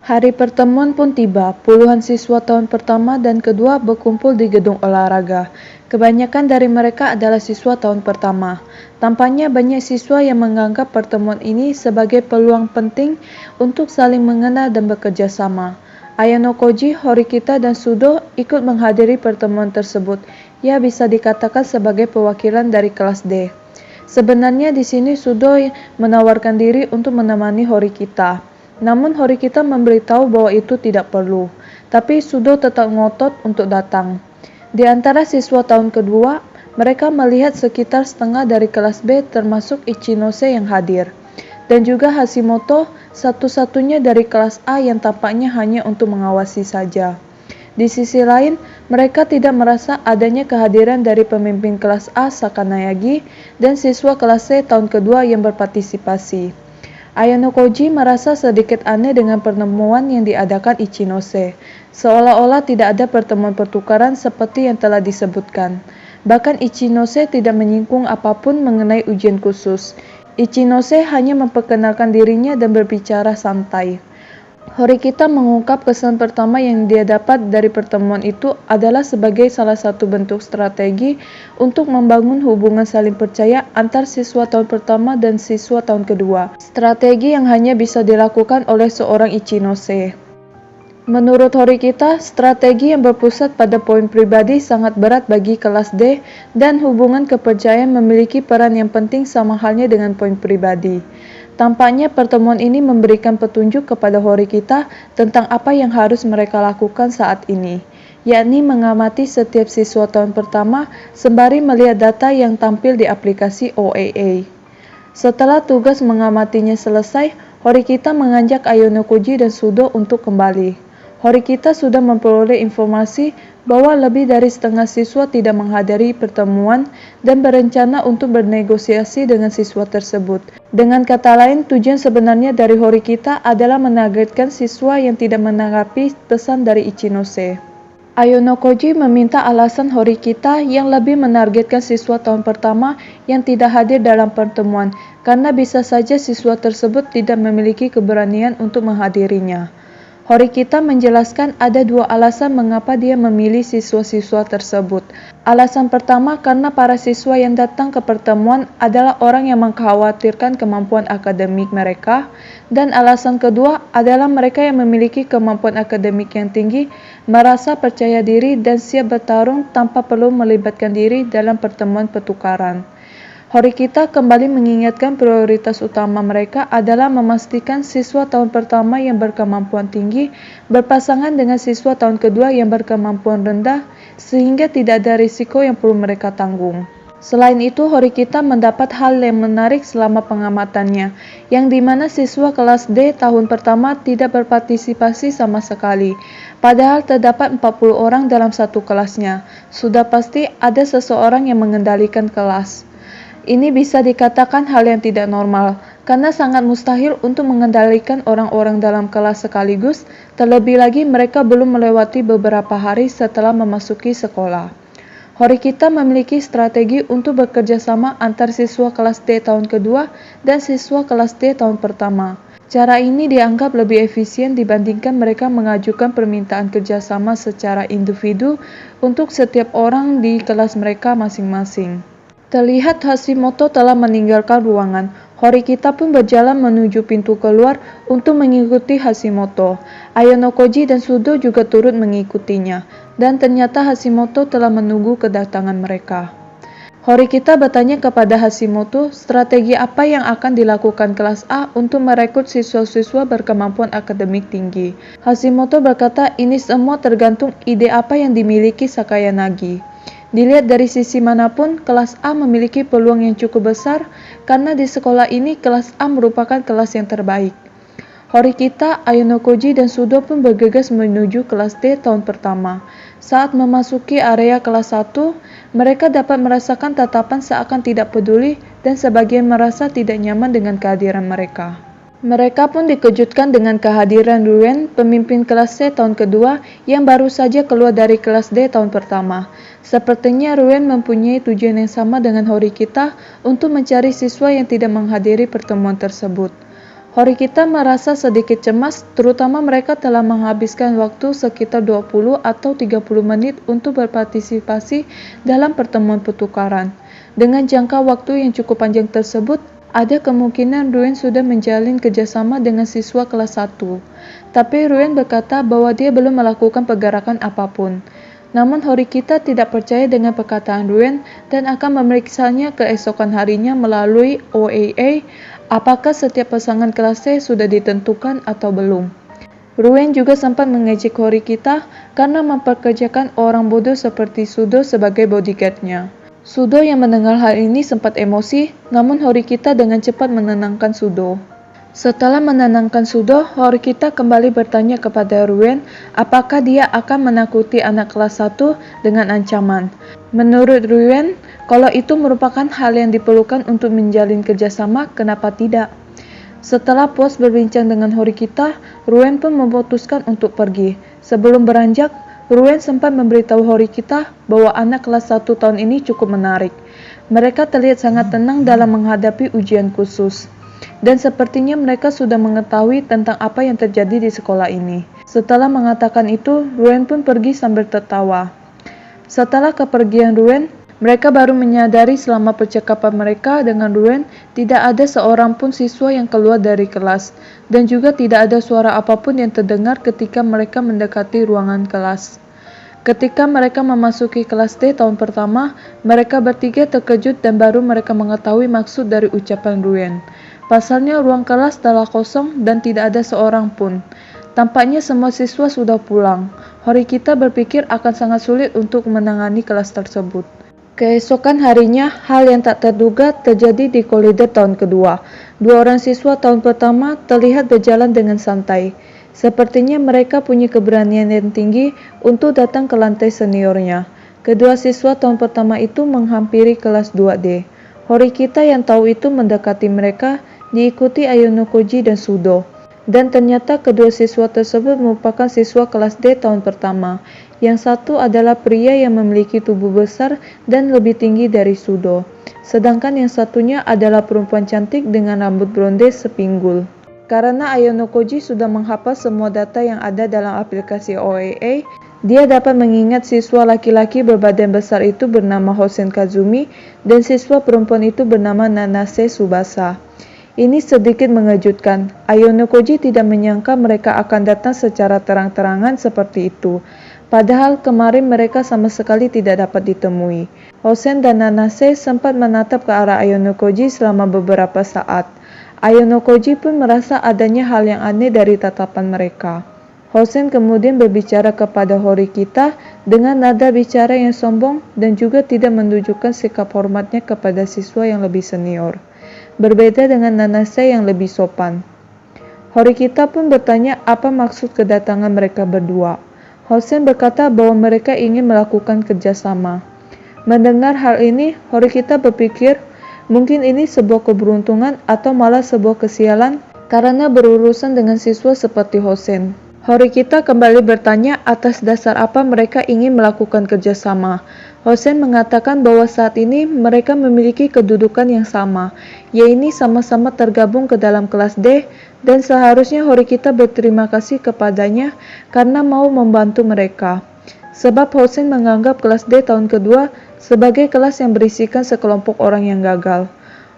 Hari pertemuan pun tiba. Puluhan siswa tahun pertama dan kedua berkumpul di gedung olahraga. Kebanyakan dari mereka adalah siswa tahun pertama. Tampaknya banyak siswa yang menganggap pertemuan ini sebagai peluang penting untuk saling mengenal dan bekerja sama. Ayano Koji, Horikita, dan Sudo ikut menghadiri pertemuan tersebut. Ia bisa dikatakan sebagai perwakilan dari kelas D. Sebenarnya di sini Sudo menawarkan diri untuk menemani Horikita. Namun Horikita memberitahu bahwa itu tidak perlu. Tapi Sudo tetap ngotot untuk datang. Di antara siswa tahun kedua, mereka melihat sekitar setengah dari kelas B termasuk Ichinose yang hadir. Dan juga Hashimoto, satu-satunya dari kelas A yang tampaknya hanya untuk mengawasi saja. Di sisi lain, mereka tidak merasa adanya kehadiran dari pemimpin kelas A Sakanayagi dan siswa kelas C tahun kedua yang berpartisipasi. Ayano Koji merasa sedikit aneh dengan pertemuan yang diadakan Ichinose, seolah-olah tidak ada pertemuan pertukaran seperti yang telah disebutkan. Bahkan Ichinose tidak menyinggung apapun mengenai ujian khusus. Ichinose hanya memperkenalkan dirinya dan berbicara santai. Horikita mengungkap kesan pertama yang dia dapat dari pertemuan itu adalah sebagai salah satu bentuk strategi untuk membangun hubungan saling percaya antar siswa tahun pertama dan siswa tahun kedua. Strategi yang hanya bisa dilakukan oleh seorang Ichinose. Menurut Horikita, strategi yang berpusat pada poin pribadi sangat berat bagi kelas D dan hubungan kepercayaan memiliki peran yang penting sama halnya dengan poin pribadi. Tampaknya pertemuan ini memberikan petunjuk kepada Horikita tentang apa yang harus mereka lakukan saat ini, yakni mengamati setiap siswa tahun pertama sembari melihat data yang tampil di aplikasi OAA. Setelah tugas mengamatinya selesai, Horikita mengajak Ayano Koji dan Sudo untuk kembali. Horikita sudah memperoleh informasi bahwa lebih dari setengah siswa tidak menghadiri pertemuan dan berencana untuk bernegosiasi dengan siswa tersebut. Dengan kata lain, tujuan sebenarnya dari Horikita adalah menargetkan siswa yang tidak menanggapi pesan dari Ichinose. Ayano Koji meminta alasan Horikita yang lebih menargetkan siswa tahun pertama yang tidak hadir dalam pertemuan, karena bisa saja siswa tersebut tidak memiliki keberanian untuk menghadirinya. Horikita menjelaskan ada dua alasan mengapa dia memilih siswa-siswa tersebut. Alasan pertama karena para siswa yang datang ke pertemuan adalah orang yang mengkhawatirkan kemampuan akademik mereka, dan alasan kedua adalah mereka yang memiliki kemampuan akademik yang tinggi, merasa percaya diri dan siap bertarung tanpa perlu melibatkan diri dalam pertemuan pertukaran. Horikita kembali mengingatkan prioritas utama mereka adalah memastikan siswa tahun pertama yang berkemampuan tinggi berpasangan dengan siswa tahun kedua yang berkemampuan rendah, sehingga tidak ada risiko yang perlu mereka tanggung. Selain itu, Horikita mendapat hal yang menarik selama pengamatannya, yang dimana siswa kelas D tahun pertama tidak berpartisipasi sama sekali. Padahal terdapat 40 orang dalam satu kelasnya. Sudah pasti ada seseorang yang mengendalikan kelas. Ini bisa dikatakan hal yang tidak normal, karena sangat mustahil untuk mengendalikan orang-orang dalam kelas sekaligus, terlebih lagi mereka belum melewati beberapa hari setelah memasuki sekolah. Horikita memiliki strategi untuk bekerja sama antar siswa kelas D tahun kedua dan siswa kelas D tahun pertama. Cara ini dianggap lebih efisien dibandingkan mereka mengajukan permintaan kerjasama secara individu untuk setiap orang di kelas mereka masing-masing. Terlihat Hashimoto telah meninggalkan ruangan. Horikita pun berjalan menuju pintu keluar untuk mengikuti Hashimoto. Ayano Koji dan Sudo juga turut mengikutinya. Dan ternyata Hashimoto telah menunggu kedatangan mereka. Horikita bertanya kepada Hashimoto strategi apa yang akan dilakukan kelas A untuk merekrut siswa-siswa berkemampuan akademik tinggi. Hashimoto berkata ini semua tergantung ide apa yang dimiliki Sakayanagi. Dilihat dari sisi manapun, kelas A memiliki peluang yang cukup besar karena di sekolah ini kelas A merupakan kelas yang terbaik. Horikita, Ayano Koji, dan Sudo pun bergegas menuju kelas D tahun pertama. Saat memasuki area kelas 1, mereka dapat merasakan tatapan seakan tidak peduli dan sebagian merasa tidak nyaman dengan kehadiran mereka. Mereka pun dikejutkan dengan kehadiran Ruen, pemimpin kelas C tahun kedua yang baru saja keluar dari kelas D tahun pertama. Sepertinya Ruen mempunyai tujuan yang sama dengan Horikita untuk mencari siswa yang tidak menghadiri pertemuan tersebut. Horikita merasa sedikit cemas, terutama mereka telah menghabiskan waktu sekitar 20 atau 30 menit untuk berpartisipasi dalam pertemuan pertukaran. Dengan jangka waktu yang cukup panjang tersebut, ada kemungkinan Ruen sudah menjalin kerjasama dengan siswa kelas 1. Tapi Ruen berkata bahwa dia belum melakukan pergerakan apapun. Namun Horikita tidak percaya dengan perkataan Ruen dan akan memeriksanya keesokan harinya melalui OAA apakah setiap pasangan kelas C sudah ditentukan atau belum. Ruen juga sempat mengejek Horikita karena memperkerjakan orang bodoh seperti Sudo sebagai bodyguard-nya. Sudo yang mendengar hal ini sempat emosi, namun Horikita dengan cepat menenangkan Sudo. Setelah menenangkan Sudo, Horikita kembali bertanya kepada Ruen apakah dia akan menakuti anak kelas 1 dengan ancaman. Menurut Ruen, kalau itu merupakan hal yang diperlukan untuk menjalin kerjasama, kenapa tidak? Setelah puas berbincang dengan Horikita, Ruen pun memutuskan untuk pergi. Sebelum beranjak, Ruen sempat memberitahu Horikita bahwa anak kelas 1 tahun ini cukup menarik. Mereka terlihat sangat tenang dalam menghadapi ujian khusus. Dan sepertinya mereka sudah mengetahui tentang apa yang terjadi di sekolah ini. Setelah mengatakan itu, Ruen pun pergi sambil tertawa. Setelah kepergian Ruen, mereka baru menyadari selama percakapan mereka dengan Ruen tidak ada seorang pun siswa yang keluar dari kelas, dan juga tidak ada suara apapun yang terdengar ketika mereka mendekati ruangan kelas. Ketika mereka memasuki kelas D tahun pertama, mereka bertiga terkejut dan baru mereka mengetahui maksud dari ucapan Ruen. Pasalnya ruang kelas telah kosong dan tidak ada seorang pun. Tampaknya semua siswa sudah pulang. Horikita berpikir akan sangat sulit untuk menangani kelas tersebut. Keesokan harinya, hal yang tak terduga terjadi di koridor tahun kedua. Dua orang siswa tahun pertama terlihat berjalan dengan santai. Sepertinya mereka punya keberanian yang tinggi untuk datang ke lantai seniornya. Kedua siswa tahun pertama itu menghampiri kelas 2D. Horikita yang tahu itu mendekati mereka, diikuti Ayanokoji dan Sudo. Dan ternyata kedua siswa tersebut merupakan siswa kelas D tahun pertama. Yang satu adalah pria yang memiliki tubuh besar dan lebih tinggi dari Sudo. Sedangkan yang satunya adalah perempuan cantik dengan rambut blonde sepinggul. Karena Ayanokoji sudah menghafal semua data yang ada dalam aplikasi OAA, dia dapat mengingat siswa laki-laki berbadan besar itu bernama Hosen Kazumi dan siswa perempuan itu bernama Nanase Tsubasa. Ini sedikit mengejutkan. Ayanokoji tidak menyangka mereka akan datang secara terang-terangan seperti itu. Padahal kemarin mereka sama sekali tidak dapat ditemui. Hosen dan Nanase sempat menatap ke arah Ayanokoji selama beberapa saat. Ayanokoji pun merasa adanya hal yang aneh dari tatapan mereka. Hosen kemudian berbicara kepada Horikita dengan nada bicara yang sombong dan juga tidak menunjukkan sikap hormatnya kepada siswa yang lebih senior. Berbeda dengan Nanase yang lebih sopan. Horikita pun bertanya apa maksud kedatangan mereka berdua. Hosen berkata bahwa mereka ingin melakukan kerjasama. Mendengar hal ini, Horikita berpikir mungkin ini sebuah keberuntungan atau malah sebuah kesialan karena berurusan dengan siswa seperti Hosen. Horikita kembali bertanya atas dasar apa mereka ingin melakukan kerjasama. Hosen mengatakan bahwa saat ini mereka memiliki kedudukan yang sama, yaitu sama-sama tergabung ke dalam kelas D, dan seharusnya Horikita berterima kasih kepadanya karena mau membantu mereka. Sebab Hosen menganggap kelas D tahun kedua sebagai kelas yang berisikan sekelompok orang yang gagal.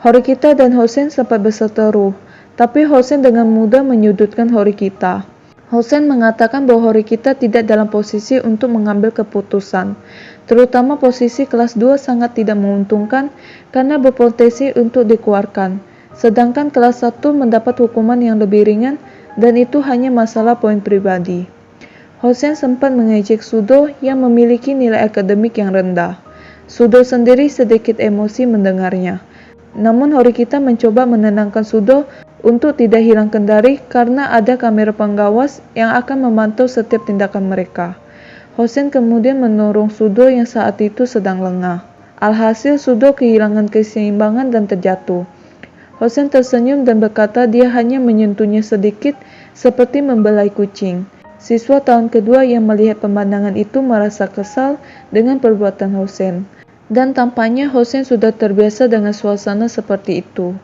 Horikita dan Hosen sempat berseteru, tapi Hosen dengan mudah menyudutkan Horikita. Hosen mengatakan bahwa Horikita tidak dalam posisi untuk mengambil keputusan, terutama posisi kelas 2 sangat tidak menguntungkan karena berpotensi untuk dikeluarkan, sedangkan kelas 1 mendapat hukuman yang lebih ringan dan itu hanya masalah poin pribadi. Hosen sempat mengejek Sudo yang memiliki nilai akademik yang rendah. Sudo sendiri sedikit emosi mendengarnya. Namun Horikita mencoba menenangkan Sudo untuk tidak hilang kendali karena ada kamera pengawas yang akan memantau setiap tindakan mereka. Hosen kemudian mendorong Sudo yang saat itu sedang lengah. Alhasil Sudo kehilangan keseimbangan dan terjatuh. Hosen tersenyum dan berkata dia hanya menyentuhnya sedikit seperti membelai kucing. Siswa tahun kedua yang melihat pemandangan itu merasa kesal dengan perbuatan Hosen. Dan tampaknya Hosen sudah terbiasa dengan suasana seperti itu.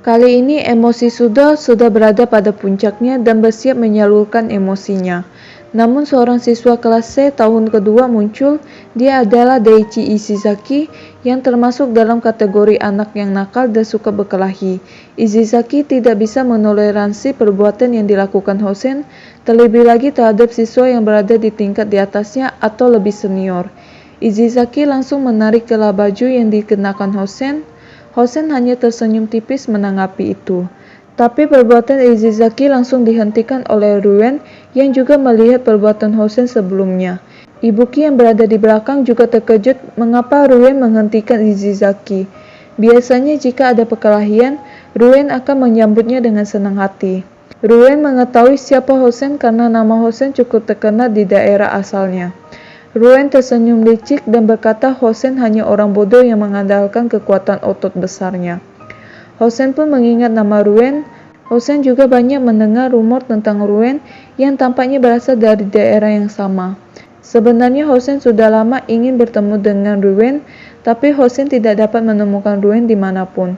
Kali ini emosi sudah berada pada puncaknya dan bersiap menyalurkan emosinya. Namun seorang siswa kelas C tahun kedua muncul. Dia adalah Daichi Ishizaki yang termasuk dalam kategori anak yang nakal dan suka berkelahi. Ishizaki tidak bisa menoleransi perbuatan yang dilakukan Hosen, terlebih lagi terhadap siswa yang berada di tingkat di atasnya atau lebih senior. Ishizaki langsung menarik celah baju yang dikenakan Hosen. Hosen hanya tersenyum tipis menanggapi itu. Tapi perbuatan Ishizaki langsung dihentikan oleh Ruen yang juga melihat perbuatan Hosen sebelumnya. Ibuki yang berada di belakang juga terkejut mengapa Ruen menghentikan Ishizaki. Biasanya jika ada perkelahian, Ruen akan menyambutnya dengan senang hati. Ruen mengetahui siapa Hosen karena nama Hosen cukup terkenal di daerah asalnya. Ruen tersenyum licik dan berkata Hosen hanya orang bodoh yang mengandalkan kekuatan otot besarnya. Hosen pun mengingat nama Ruen. Hosen juga banyak mendengar rumor tentang Ruen yang tampaknya berasal dari daerah yang sama. Sebenarnya Hosen sudah lama ingin bertemu dengan Ruen, tapi Hosen tidak dapat menemukan Ruen dimanapun.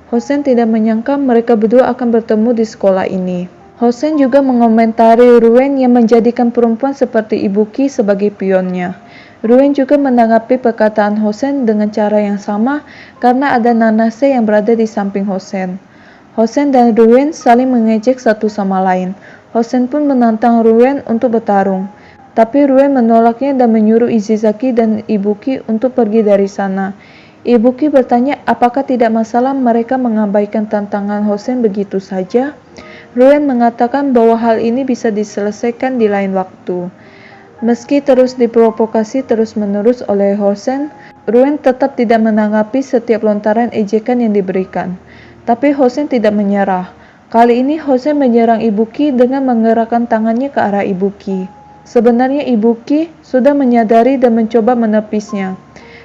Hosen tidak menyangka mereka berdua akan bertemu di sekolah ini. Hosen juga mengomentari Ruen yang menjadikan perempuan seperti Ibuki sebagai pionnya. Ruen juga menanggapi perkataan Hosen dengan cara yang sama karena ada Nanase yang berada di samping Hosen. Hosen dan Ruen saling mengejek satu sama lain. Hosen pun menantang Ruen untuk bertarung. Tapi Ruen menolaknya dan menyuruh Ishizaki dan Ibuki untuk pergi dari sana. Ibuki bertanya apakah tidak masalah mereka mengabaikan tantangan Hosen begitu saja. Ruen mengatakan bahwa hal ini bisa diselesaikan di lain waktu. Meski terus diprovokasi terus-menerus oleh Hosen, Ruen tetap tidak menanggapi setiap lontaran ejekan yang diberikan. Tapi Hosen tidak menyerah. Kali ini Hosen menyerang Ibuki dengan menggerakkan tangannya ke arah Ibuki. Sebenarnya Ibuki sudah menyadari dan mencoba menepisnya.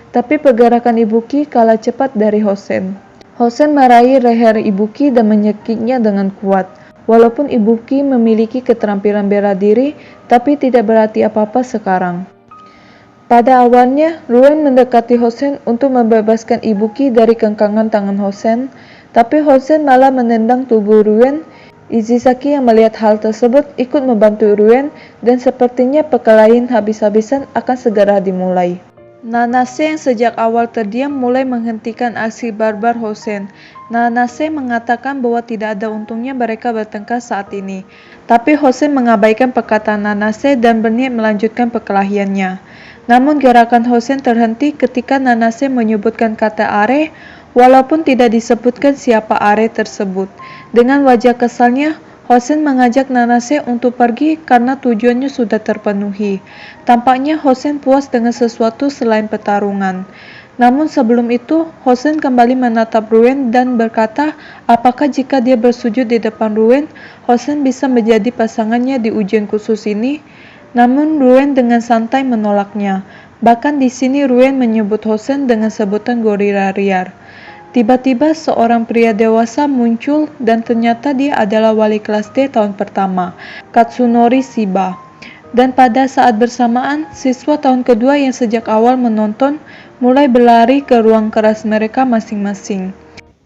Tapi pergerakan Ibuki kalah cepat dari Hosen. Hosen meraih leher Ibuki dan menyekiknya dengan kuat. Walaupun Ibuki memiliki keterampilan bela diri, tapi tidak berarti apa-apa sekarang. Pada awalnya, Ruen mendekati Hosen untuk membebaskan Ibuki dari kengkangan tangan Hosen, tapi Hosen malah menendang tubuh Ruen. Ishizaki yang melihat hal tersebut ikut membantu Ruen dan sepertinya perkelahian habis-habisan akan segera dimulai. Nanase yang sejak awal terdiam mulai menghentikan aksi barbar Hosen. Nanase mengatakan bahwa tidak ada untungnya mereka bertengkar saat ini. Tapi Hosen mengabaikan perkataan Nanase dan berniat melanjutkan perkelahiannya. Namun gerakan Hosen terhenti ketika Nanase menyebutkan kata are, walaupun tidak disebutkan siapa are tersebut. Dengan wajah kesalnya, Hosen mengajak Nanase untuk pergi karena tujuannya sudah terpenuhi. Tampaknya Hosen puas dengan sesuatu selain pertarungan. Namun sebelum itu, Hosen kembali menatap Ruen dan berkata, apakah jika dia bersujud di depan Ruen, Hosen bisa menjadi pasangannya di ujian khusus ini? Namun Ruen dengan santai menolaknya. Bahkan di sini Ruen menyebut Hosen dengan sebutan gorila liar. Tiba-tiba seorang pria dewasa muncul dan ternyata dia adalah wali kelas D tahun pertama, Katsunori Shiba. Dan pada saat bersamaan, siswa tahun kedua yang sejak awal menonton mulai berlari ke ruang kelas mereka masing-masing.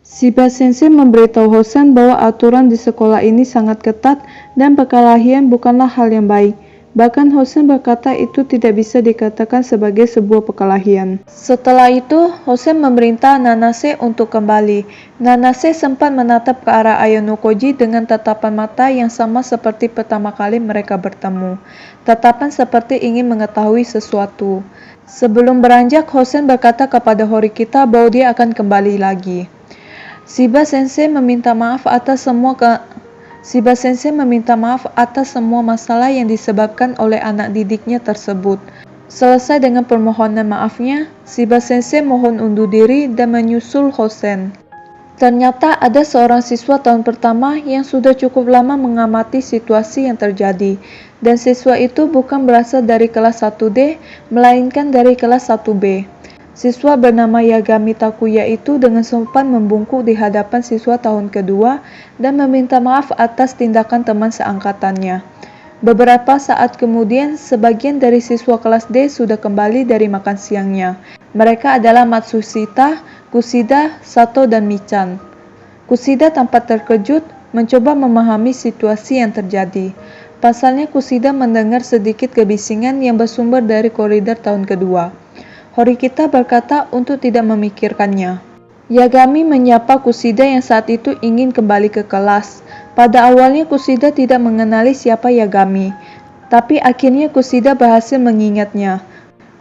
Shiba Sensei memberitahu Hosen bahwa aturan di sekolah ini sangat ketat dan perkelahian bukanlah hal yang baik. Bahkan Hosen berkata itu tidak bisa dikatakan sebagai sebuah perkelahian. Setelah itu, Hosen memerintah Nanase untuk kembali. Nanase sempat menatap ke arah Ayano Koji dengan tatapan mata yang sama seperti pertama kali mereka bertemu. Tatapan seperti ingin mengetahui sesuatu. Sebelum beranjak, Hosen berkata kepada Horikita bahwa dia akan kembali lagi. Shiba Sensei meminta maaf atas semua masalah yang disebabkan oleh anak didiknya tersebut. Selesai dengan permohonan maafnya, Shiba Sensei mohon undur diri dan menyusul Hosen. Ternyata ada seorang siswa tahun pertama yang sudah cukup lama mengamati situasi yang terjadi. Dan siswa itu bukan berasal dari kelas 1D, melainkan dari kelas 1B. Siswa bernama Yagami Takuya itu dengan sopan membungkuk di hadapan siswa tahun kedua dan meminta maaf atas tindakan teman seangkatannya. Beberapa saat kemudian, sebagian dari siswa kelas D sudah kembali dari makan siangnya. Mereka adalah Matsushita, Kushida, Sato, dan Michan. Kusida tampak terkejut, mencoba memahami situasi yang terjadi. Pasalnya Kusida mendengar sedikit kebisingan yang bersumber dari koridor tahun kedua. Horikita berkata untuk tidak memikirkannya. Yagami menyapa Kusida yang saat itu ingin kembali ke kelas. Pada awalnya Kusida tidak mengenali siapa Yagami, tapi akhirnya Kusida berhasil mengingatnya.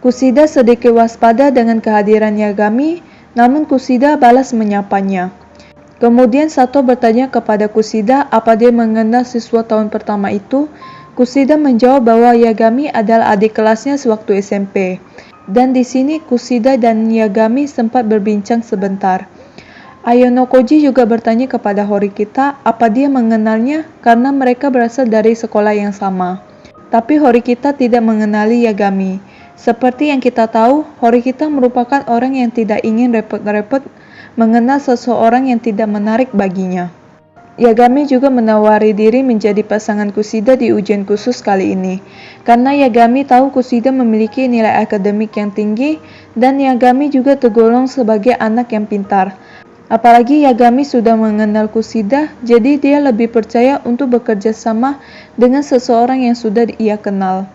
Kusida sedikit waspada dengan kehadiran Yagami, namun Kusida balas menyapanya. Kemudian Sato bertanya kepada Kusida apa dia mengenal siswa tahun pertama itu. Kusida menjawab bahwa Yagami adalah adik kelasnya sewaktu SMP. Dan di sini Kusida dan Yagami sempat berbincang sebentar. Ayonokoji juga bertanya kepada Horikita apa dia mengenalnya karena mereka berasal dari sekolah yang sama. Tapi Horikita tidak mengenali Yagami. Seperti yang kita tahu, Horikita merupakan orang yang tidak ingin repot-repot mengenal seseorang yang tidak menarik baginya. Yagami juga menawari diri menjadi pasangan Kusida di ujian khusus kali ini. Karena Yagami tahu Kusida memiliki nilai akademik yang tinggi dan Yagami juga tergolong sebagai anak yang pintar. Apalagi Yagami sudah mengenal Kusida, jadi dia lebih percaya untuk bekerja sama dengan seseorang yang sudah ia kenal.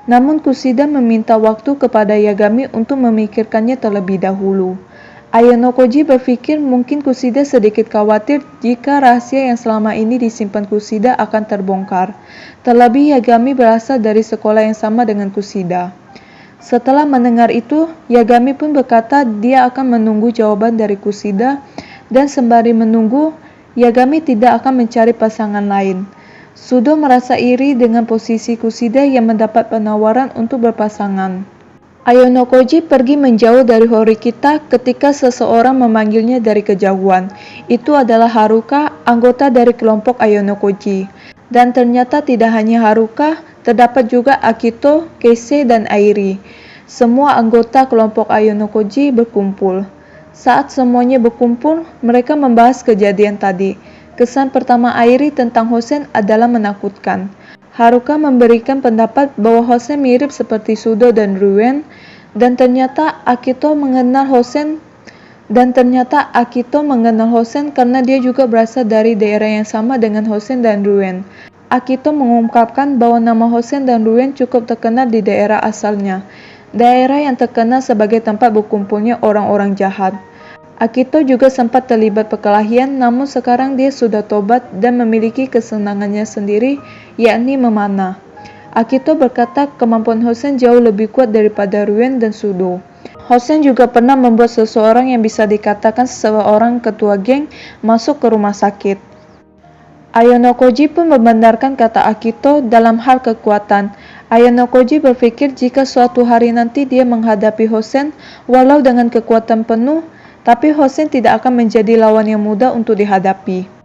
Namun Kusida meminta waktu kepada Yagami untuk memikirkannya terlebih dahulu. Ayonokoji berpikir mungkin Kusida sedikit khawatir jika rahasia yang selama ini disimpan Kusida akan terbongkar. Terlebih Yagami berasal dari sekolah yang sama dengan Kusida. Setelah mendengar itu, Yagami pun berkata dia akan menunggu jawaban dari Kusida, dan sembari menunggu, Yagami tidak akan mencari pasangan lain. Sudo merasa iri dengan posisi Kusida yang mendapat penawaran untuk berpasangan. Ayonokoji pergi menjauh dari Horikita ketika seseorang memanggilnya dari kejauhan. Itu adalah Haruka, anggota dari kelompok Ayonokoji. Dan ternyata tidak hanya Haruka, terdapat juga Akito, Keisei, dan Airi. Semua anggota kelompok Ayonokoji berkumpul. Saat semuanya berkumpul, mereka membahas kejadian tadi. Kesan pertama Airi tentang Hosen adalah menakutkan. Haruka memberikan pendapat bahwa Hosen mirip seperti Sudo dan Ruen, dan ternyata Akito mengenal Hosen karena dia juga berasal dari daerah yang sama dengan Hosen dan Ruen. Akito mengungkapkan bahwa nama Hosen dan Ruen cukup terkenal di daerah asalnya, daerah yang terkenal sebagai tempat berkumpulnya orang-orang jahat. Akito juga sempat terlibat perkelahian, namun sekarang dia sudah tobat dan memiliki kesenangannya sendiri, yakni memanah. Akito berkata kemampuan Hosen jauh lebih kuat daripada Ruen dan Sudo. Hosen juga pernah membuat seseorang yang bisa dikatakan seorang ketua geng masuk ke rumah sakit. Ayonokoji pun membenarkan kata Akito dalam hal kekuatan. Ayonokoji berpikir jika suatu hari nanti dia menghadapi Hosen, walau dengan kekuatan penuh, tapi Hosen tidak akan menjadi lawan yang mudah untuk dihadapi.